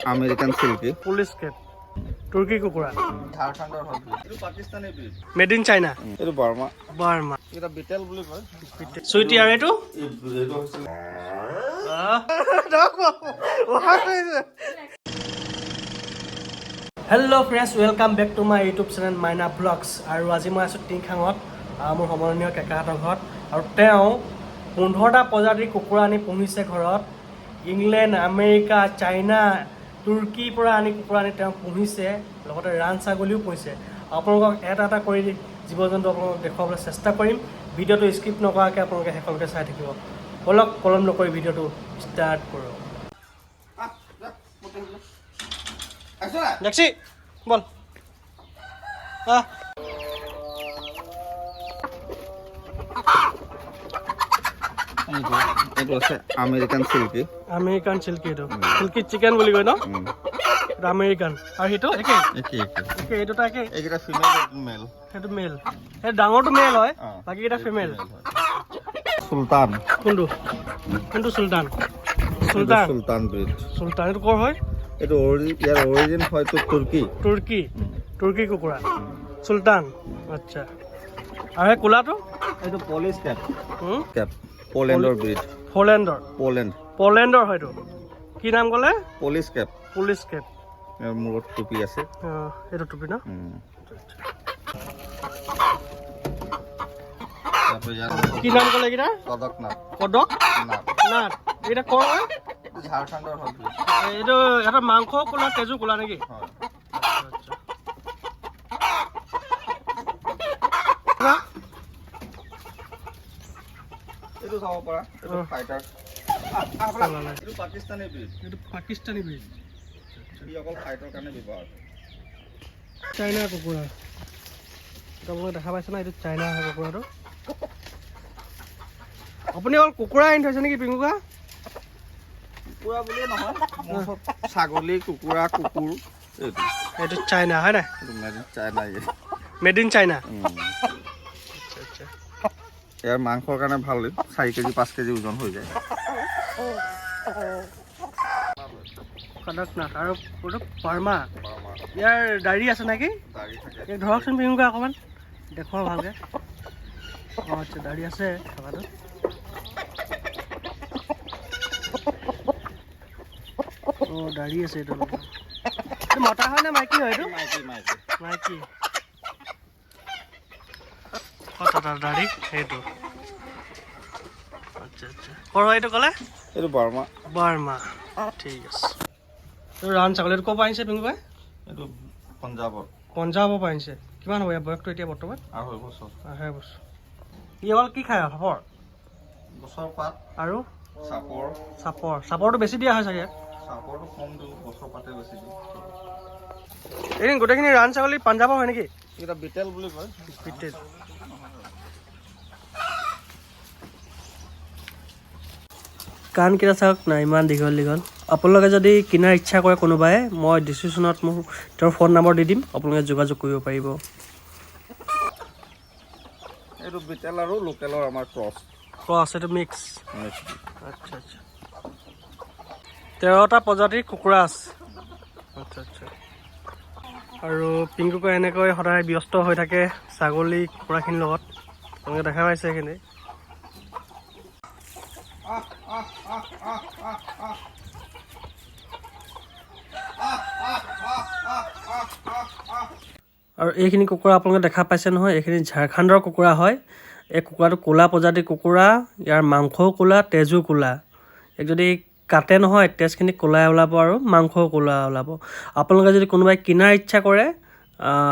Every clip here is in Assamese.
American silky. Police cat. Turkey kukura. Jharkhandor hobby. It is Pakistani breed. Made in China. It is Brhma. Brhma. It is beetle bully boy. Sweetie, are you? Hello friends, welcome back to my YouTube channel Brhma Vlogs. আৰু আজি মই আছো টিংখাঙত মোৰ সমৰণীয় কাকাহঁতৰ ঘৰত আৰু তেওঁ 15টা প্ৰজাতিৰ কুকুৰা আনি পুহিছে ঘৰত ইংলেণ্ড আমেৰিকা চাইনা তুৰ্কী পৰা আনি কুকুৰা আনি তেওঁ পুহিছে লগতে ৰান ছাগলীও পুহিছে আপোনালোকক এটা কৰি জীৱ-জন্তু আপোনালোকক দেখুৱাবলৈ চেষ্টা কৰিম ভিডিঅ'টো স্কিপ নকৰাকৈ আপোনালোকে শেষলৈকে চাই থাকিব বলক পলম নকৰি ভিডিঅ'টো ষ্টাৰ্ট কৰোঁ দেখছি বল It was American silky. American silky to. Silky chicken বুলি কয় ন? American. আৰু হিটো একে? একে। এইটো তা একে? এইটা ফিমেল মেল। হেটো মেল। হে ডাঙৰটো মেল হয়, বাকি এটা ফিমেল। সুলতান। কোনটো সুলতান? সুলতান ব্ৰিড। সুলতান এটো কৰ হয়? এটো ইয়াৰ অৰিজিন হয়তো তুৰ্কী কুকুৰা। সুলতান। আচ্ছা। আৰু হে কোলাটো? এটো পলিশ ক্যাপ। ক্যাপ। পোলেণ্ডৰ ব্ৰিড। পোলেণ্ডৰ হয়তো। কি নাম ক'লে? Polish cap. ইয়াৰ মূৰত টুপি আছে। এটো টুপি ন? কি নাম ক'লে কিটা? কদকনাথ। এটা কৰ হয়? ঝাৰখণ্ডৰ হবি। এইটো এটা মাংস কোলা তেজু কোলা নেকি? হয়। আচ্ছা। এইটো চাব পাৰা এইটো ফাইটাৰ এইটো পাকিস্তানি ব্ৰিড ই অকল ফাইটাৰ কাৰণে ব্যৱহাৰ চাইনা কুকুৰা তোমালোকে দেখা পাইছে না এইটো চাইনা হয় কুকুৰাটো আপুনি অকল কুকুৰা আনি থৈছে নেকি পিংকুকা কুকুৰা বুলিয়ে নহয় ছাগলী কুকুৰা কুকুৰ এইটো চাইনা হয় না এইটো made in China made in China ইয়াৰ মাংসৰ কাৰণে ভাল 4 কেজি 5 কেজি ওজন হৈ যায় কাডাকনাথ আৰু ব্ৰহ্মা ইয়াৰ দাড়ি আছে নেকি এই ধৰকচোন পিংকুকা অকমান দেখুৱা ভালকে আচ্ছা দাড়ি আছে থকাটো দাড়ি আছে এইটো মতা হয় নে মাইকী হয় এইটো মাইকী দাড়ি সেইটো আচ্ছা কৰ হয় এইটো ক'লে এইটো ব্ৰহ্মা ঠিক আছে ৰান ছাগলীটো ক'ৰ পৰা আনিছে পিংকুকাই এইটো পঞ্জাৱৰ পৰা আনিছে কিমান হ'ব ইয়াৰ বয়সটো এতিয়া বৰ্তমান 2.5 বছৰ ই অকল কি খায় সাপৰ গছৰ পাত আৰু চাপৰটো বেছি দিয়া হয় চাগে চাপৰটো কম দিওঁ গছৰ পাতে বেছি দিওঁ এই গোটেইখিনি ৰান ছাগলী পাঞ্জাৱৰ হয় নেকি এটা বিটেল বুলি কয় বিটেল কাণকেইটা চাওক না ইমান দীঘল আপোনালোকে যদি কিনাৰ ইচ্ছা কৰে কোনোবাই মই ডিছক্ৰিপশ্যনত মোৰ তেওঁৰ ফোন নম্বৰ দি দিম আপোনালোকে যোগাযোগ কৰিব পাৰিব এইটো বিটেল আৰু লোকেলৰ আমাৰ ক্ৰছ এইটো মিক্স আচ্ছা 13টা প্ৰজাতিৰ কুকুৰা আছে আচ্ছা আৰু পিংকুকা এনেকৈ সদায় ব্যস্ত হৈ থাকে ছাগলী কুকুৰাখিনিৰ লগত আপোনালোকে দেখা পাইছে এইখিনি আৰু এইখিনি কুকুৰা আপোনালোকে দেখা পাইছে নহয় এইখিনি ঝাৰখণ্ডৰ কুকুৰা হয় এই কুকুৰাটো ক'লা প্ৰজাতিৰ কুকুৰা ইয়াৰ মাংসও ক'লা তেজো ক'লা এক যদি কাটে নহয় তেজখিনি ক'লাই ওলাব আৰু মাংসও ক'লা ওলাব আপোনালোকে যদি কোনোবাই কিনাৰ ইচ্ছা কৰে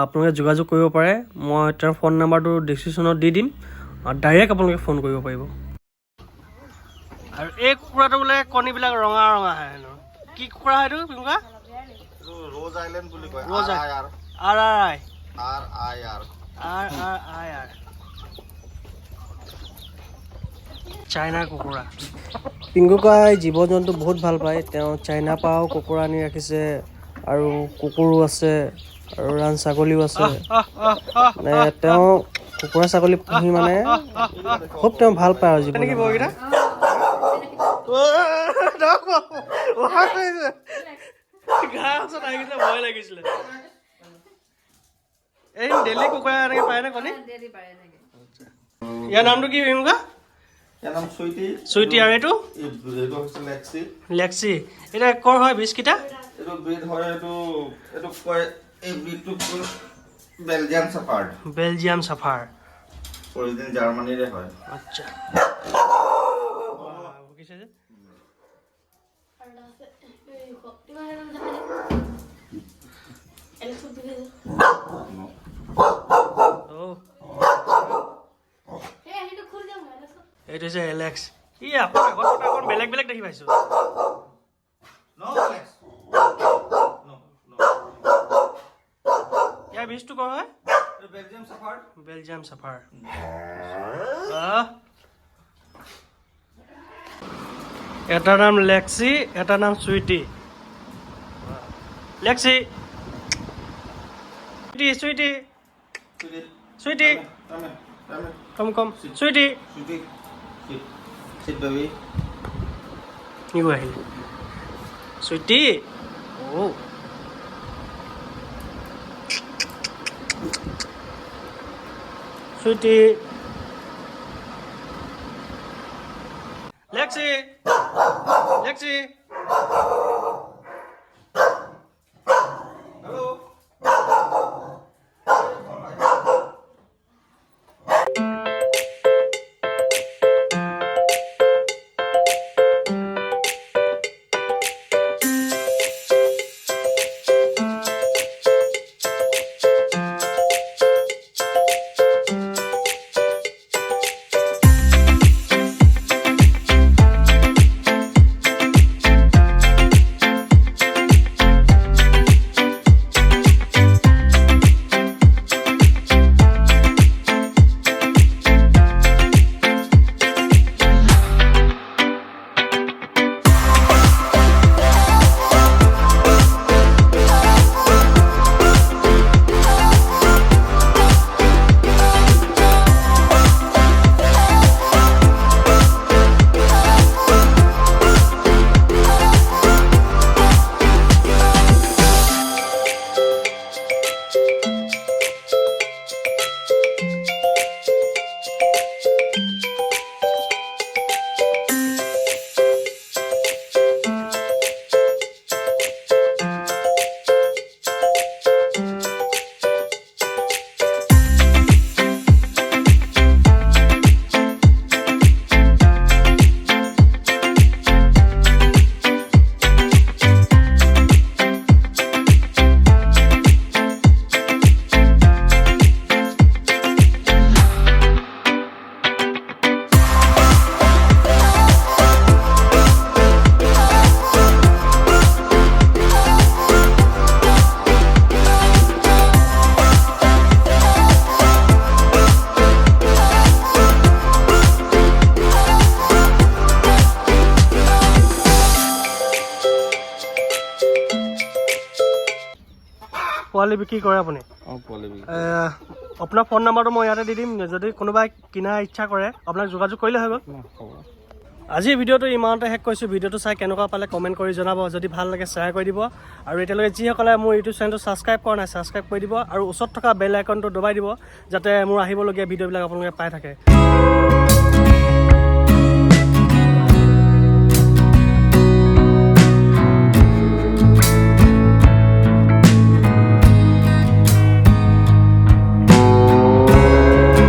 আপোনালোকে যোগাযোগ কৰিব পাৰে মই তেওঁৰ ফোন নম্বৰটো ডিছক্ৰিপশ্যনত দি দিম ডাইৰেক্ট আপোনালোকে ফোন কৰিব পাৰিব আৰু এই কুকুৰাটো বোলে কণীবিলাক ৰঙা আহে কি কুকুৰা হয় এইটো পিংকুকা ৰ'জ আইলেণ্ড বুলি কয় RIR চাইনা কুকুৰা পিংকুকাই জীৱ-জন্তু বহুত ভাল পায় তেওঁ চাইনা পাও কুকুৰা আনি ৰাখিছে আৰু কুকুৰো আছে আৰু ৰান ছাগলীও আছে মানে তেওঁ কুকুৰা ছাগলী পুহি মানে খুব তেওঁ ভাল পায় আৰু জীৱ ওচৰত আহি গৈছিলে ভয় লাগিছিলে এই ডেইলি কুকুৰা এনেকৈ পাৰে নে কণী ইয়াৰ নামটো কি ভীমকা ইয়াৰ নাম চুইটি চুইটি আৰু এইটো হৈছে লেক্সি লেক্সি এটা কৰ হয় বিস্কিটা এইটো ব্ৰিড হয় এইটো কয় এই ব্ৰিডটো বেলজিয়াম চাফাৰ অৰিজিনেল জাৰ্মানীৰে হয় আচ্ছা ভুকিছে যে এইটো হৈছে এলেক্স ই আকৌ বেলেগ বেলেগ দেখি পাইছো ইয়াৰ বীজটো কৰ হয় বেলজিয়াম চাফাৰ এটাৰ নাম লেক্সি এটাৰ নাম চুইটি লেক্সি চুইটি চুইটি কম চুইটি কি গৈ আহিলে চুইটি চুইটি লেক্সি পোৱালি বিক্ৰী কৰে আপুনি আপোনাৰ ফোন নাম্বাৰটো মই ইয়াতে দি দিম যদি কোনোবাই কিনাৰ ইচ্ছা কৰে আপোনাক যোগাযোগ কৰিলে হৈ গ'ল আজি ভিডিঅ'টো ইমানতে শেষ কৰিছোঁ ভিডিঅ'টো চাই কেনেকুৱা পালে কমেণ্ট কৰি জনাব যদি ভাল লাগে শ্বেয়াৰ কৰি দিব আৰু এতিয়ালৈকে যিসকলে মোৰ ইউটিউব চেনেলটো ছাবস্ক্ৰাইব কৰা নাই ছাবস্ক্ৰাইব কৰি দিব আৰু ওচৰত থকা বেল আইকনটো দবাই দিব যাতে মোৰ আহিবলগীয়া ভিডিঅ'বিলাক আপোনালোকে পাই থাকে